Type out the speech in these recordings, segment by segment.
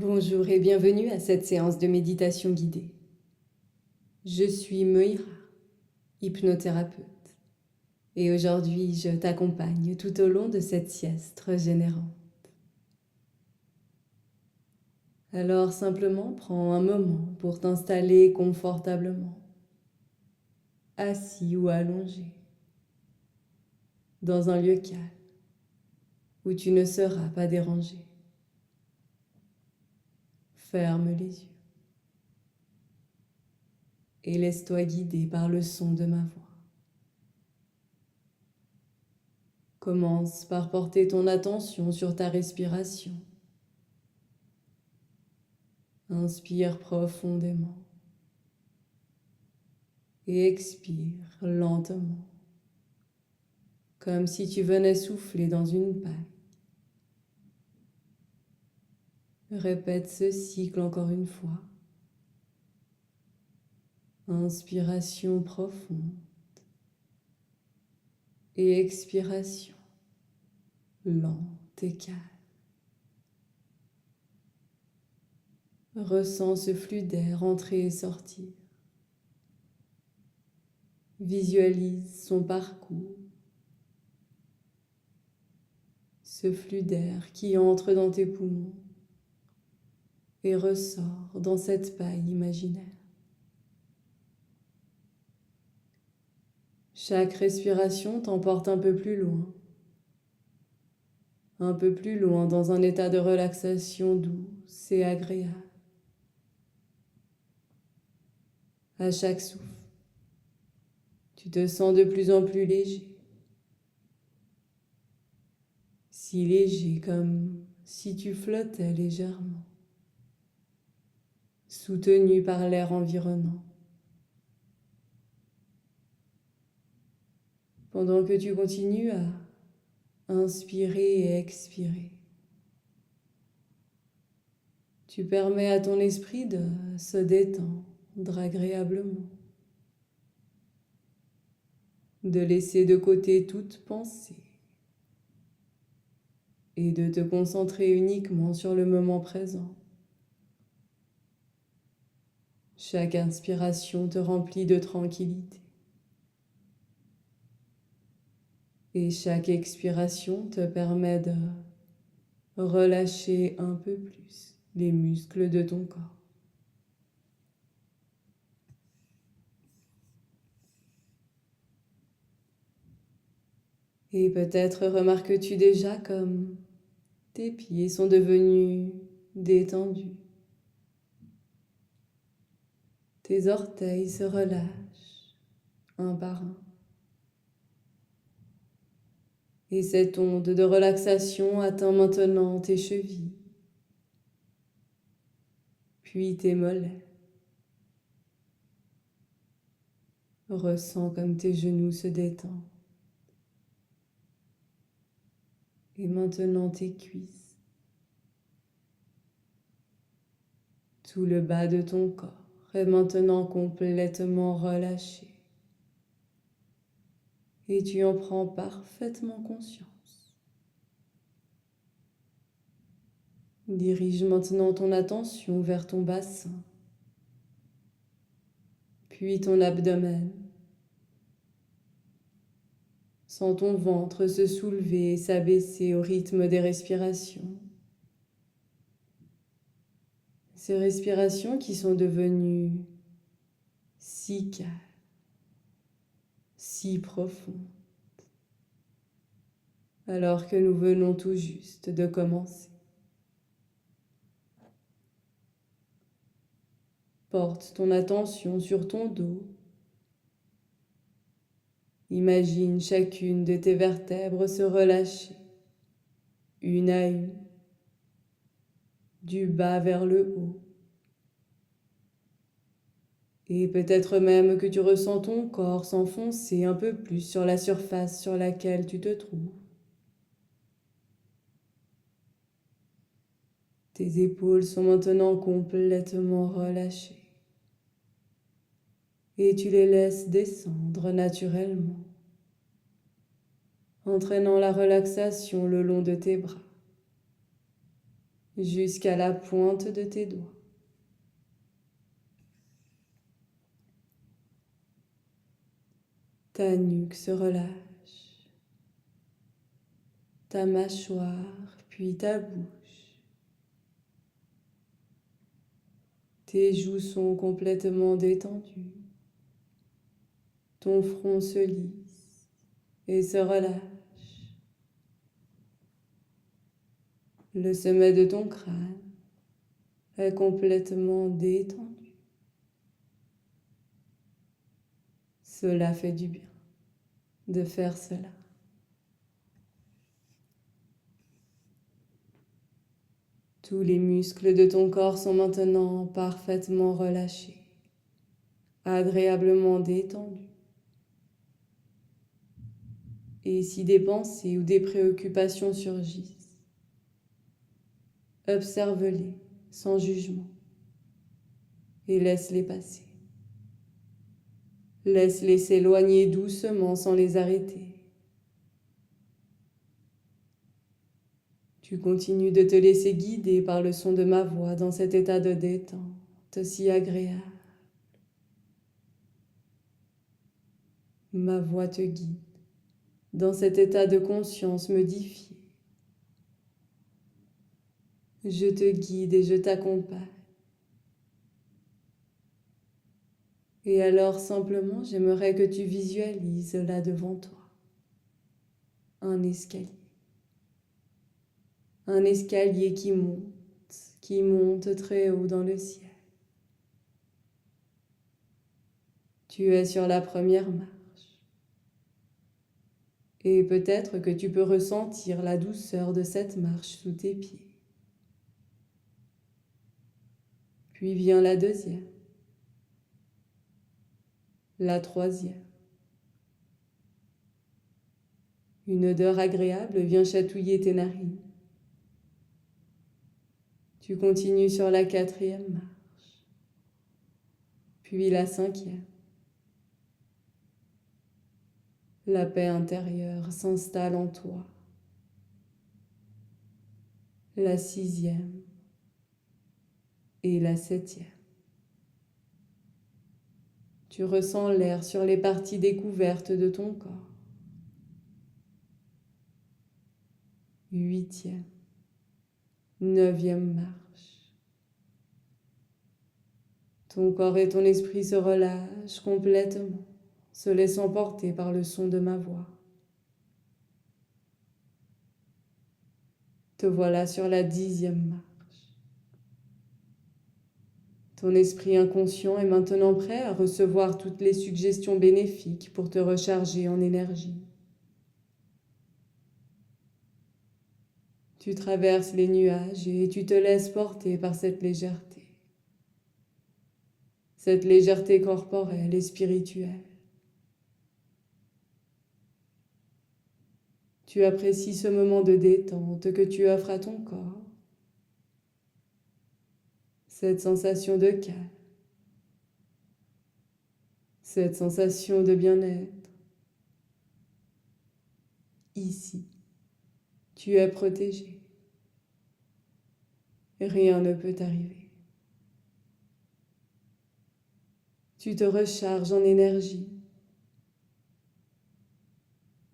Bonjour et bienvenue à cette séance de méditation guidée. Je suis Moira, hypnothérapeute, et aujourd'hui je t'accompagne tout au long de cette sieste régénérante. Alors simplement prends un moment pour t'installer confortablement, assis ou allongé, dans un lieu calme où tu ne seras pas dérangé. Ferme les yeux et laisse-toi guider par le son de ma voix. Commence par porter ton attention sur ta respiration. Inspire profondément et expire lentement, comme si tu venais souffler dans une paille. Répète ce cycle encore une fois. Inspiration profonde et expiration lente et calme. Ressens ce flux d'air entrer et sortir. Visualise son parcours. Ce flux d'air qui entre dans tes poumons et ressort dans cette paille imaginaire. Chaque respiration t'emporte un peu plus loin dans un état de relaxation douce et agréable. À chaque souffle, tu te sens de plus en plus léger. Si léger comme si tu flottais légèrement, soutenu par l'air environnant. Pendant que tu continues à inspirer et expirer, tu permets à ton esprit de se détendre agréablement, de laisser de côté toute pensée et de te concentrer uniquement sur le moment présent. Chaque inspiration te remplit de tranquillité et chaque expiration te permet de relâcher un peu plus les muscles de ton corps. Et peut-être remarques-tu déjà comme tes pieds sont devenus détendus. Tes orteils se relâchent un par un. Et cette onde de relaxation atteint maintenant tes chevilles, puis tes mollets. Ressens comme tes genoux se détendent. Et maintenant tes cuisses. Tout le bas de ton corps est maintenant complètement relâché. Et tu en prends parfaitement conscience. Dirige maintenant ton attention vers ton bassin, puis ton abdomen. Sens ton ventre se soulever et s'abaisser au rythme des respirations. Ces respirations qui sont devenues si calmes, si profondes, alors que nous venons tout juste de commencer. Porte ton attention sur ton dos. Imagine chacune de tes vertèbres se relâcher, une à une, du bas vers le haut. Et peut-être même que tu ressens ton corps s'enfoncer un peu plus sur la surface sur laquelle tu te trouves. Tes épaules sont maintenant complètement relâchées. Et tu les laisses descendre naturellement, entraînant la relaxation le long de tes bras, jusqu'à la pointe de tes doigts. Ta nuque se relâche, ta mâchoire, puis ta bouche. Tes joues sont complètement détendues. Ton front se lisse et se relâche. Le sommet de ton crâne est complètement détendu. Cela fait du bien de faire cela. Tous les muscles de ton corps sont maintenant parfaitement relâchés, agréablement détendus. Et si des pensées ou des préoccupations surgissent, observe-les sans jugement et laisse-les passer. Laisse-les s'éloigner doucement sans les arrêter. Tu continues de te laisser guider par le son de ma voix dans cet état de détente si agréable. Ma voix te guide dans cet état de conscience modifié. Je te guide et je t'accompagne. Et alors simplement, j'aimerais que tu visualises là devant toi un escalier. Un escalier qui monte très haut dans le ciel. Tu es sur la première marche. Et peut-être que tu peux ressentir la douceur de cette marche sous tes pieds. Puis vient la deuxième, la troisième. Une odeur agréable vient chatouiller tes narines. Tu continues sur la quatrième marche, puis la cinquième. La paix intérieure s'installe en toi. La sixième et la septième. Tu ressens l'air sur les parties découvertes de ton corps. Huitième, neuvième marche. Ton corps et ton esprit se relâchent complètement, se laissant porter par le son de ma voix. Te voilà sur la dixième marche. Ton esprit inconscient est maintenant prêt à recevoir toutes les suggestions bénéfiques pour te recharger en énergie. Tu traverses les nuages et tu te laisses porter par cette légèreté. Cette légèreté corporelle et spirituelle. Tu apprécies ce moment de détente que tu offres à ton corps. Cette sensation de calme. Cette sensation de bien-être. Ici, tu es protégé. Rien ne peut t'arriver. Tu te recharges en énergie.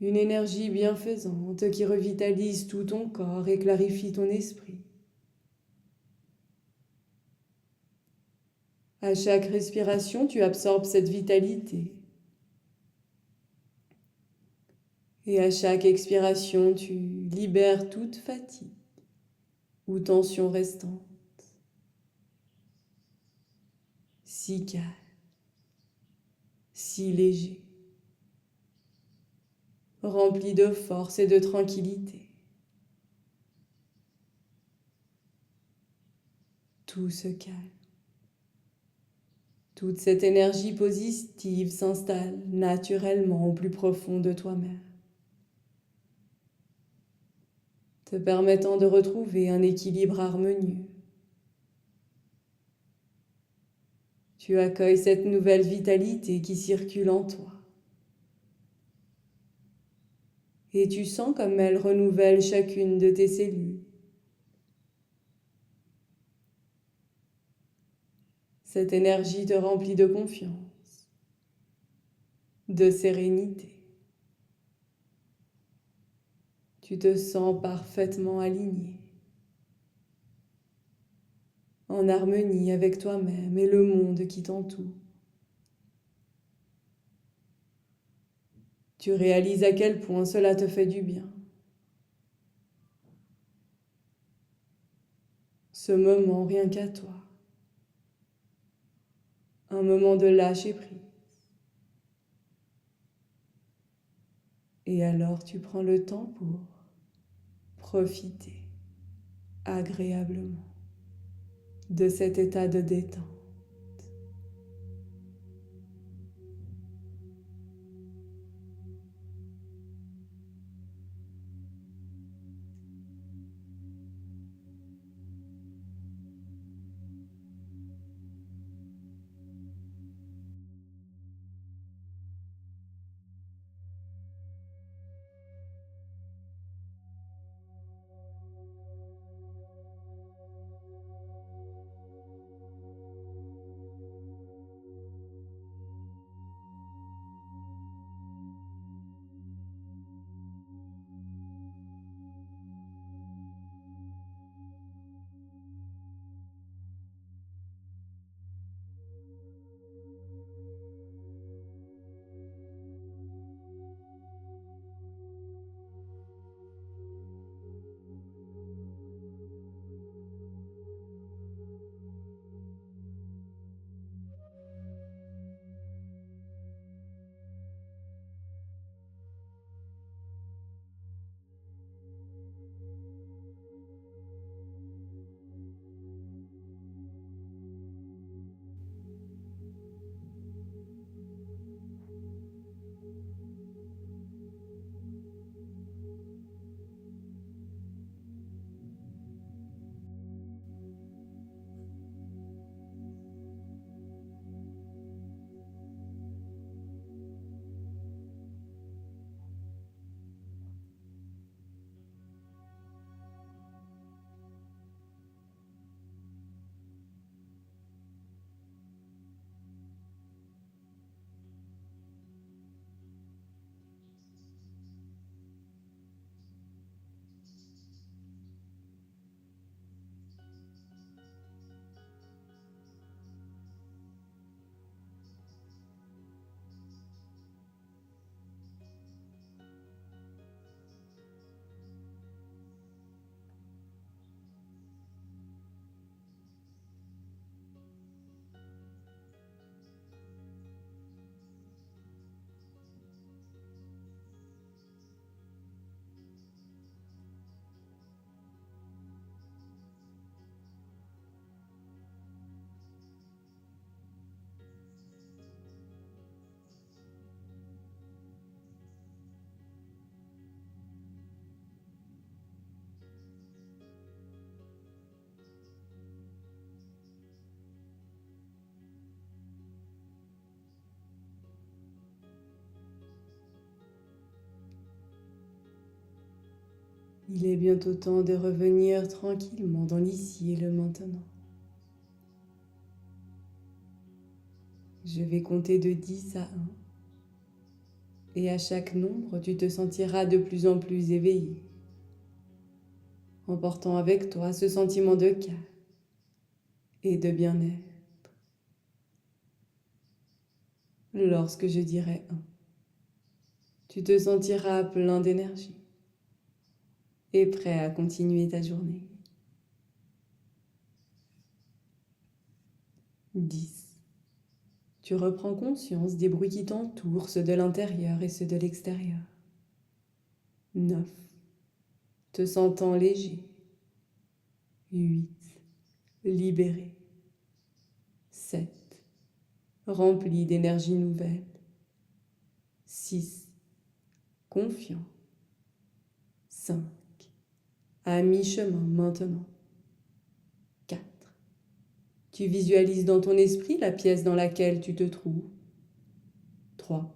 Une énergie bienfaisante qui revitalise tout ton corps et clarifie ton esprit. À chaque respiration, tu absorbes cette vitalité. Et à chaque expiration, tu libères toute fatigue ou tension restante. Si calme, si léger, rempli de force et de tranquillité. Tout se calme. Toute cette énergie positive s'installe naturellement au plus profond de toi-même, te permettant de retrouver un équilibre harmonieux. Tu accueilles cette nouvelle vitalité qui circule en toi. Et tu sens comme elle renouvelle chacune de tes cellules. Cette énergie te remplit de confiance, de sérénité. Tu te sens parfaitement aligné, en harmonie avec toi-même et le monde qui t'entoure. Tu réalises à quel point cela te fait du bien. Ce moment rien qu'à toi. Un moment de lâcher prise. Et alors tu prends le temps pour profiter agréablement de cet état de détente. Il est bientôt temps de revenir tranquillement dans l'ici et le maintenant. Je vais compter de 10 à 1. Et à chaque nombre, tu te sentiras de plus en plus éveillé, emportant avec toi ce sentiment de calme et de bien-être. Lorsque je dirai 1, tu te sentiras plein d'énergie et prêt à continuer ta journée. 10. Tu reprends conscience des bruits qui t'entourent, ceux de l'intérieur et ceux de l'extérieur. 9. Te sentant léger. 8. Libéré. 7. Rempli d'énergie nouvelle. 6. Confiant. 5. À mi-chemin maintenant. 4. Tu visualises dans ton esprit la pièce dans laquelle tu te trouves. 3.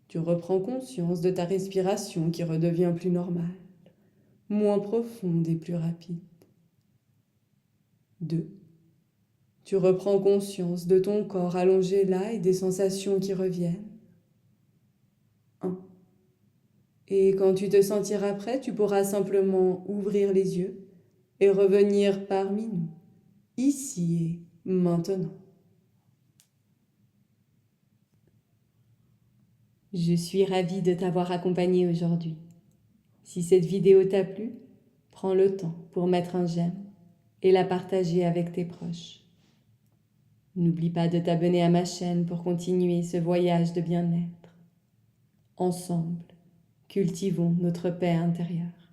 Tu reprends conscience de ta respiration qui redevient plus normale, moins profonde et plus rapide. 2. Tu reprends conscience de ton corps allongé là et des sensations qui reviennent. 1. Et quand tu te sentiras prêt, tu pourras simplement ouvrir les yeux et revenir parmi nous, ici et maintenant. Je suis ravie de t'avoir accompagné aujourd'hui. Si cette vidéo t'a plu, prends le temps pour mettre un j'aime et la partager avec tes proches. N'oublie pas de t'abonner à ma chaîne pour continuer ce voyage de bien-être. Ensemble, cultivons notre paix intérieure.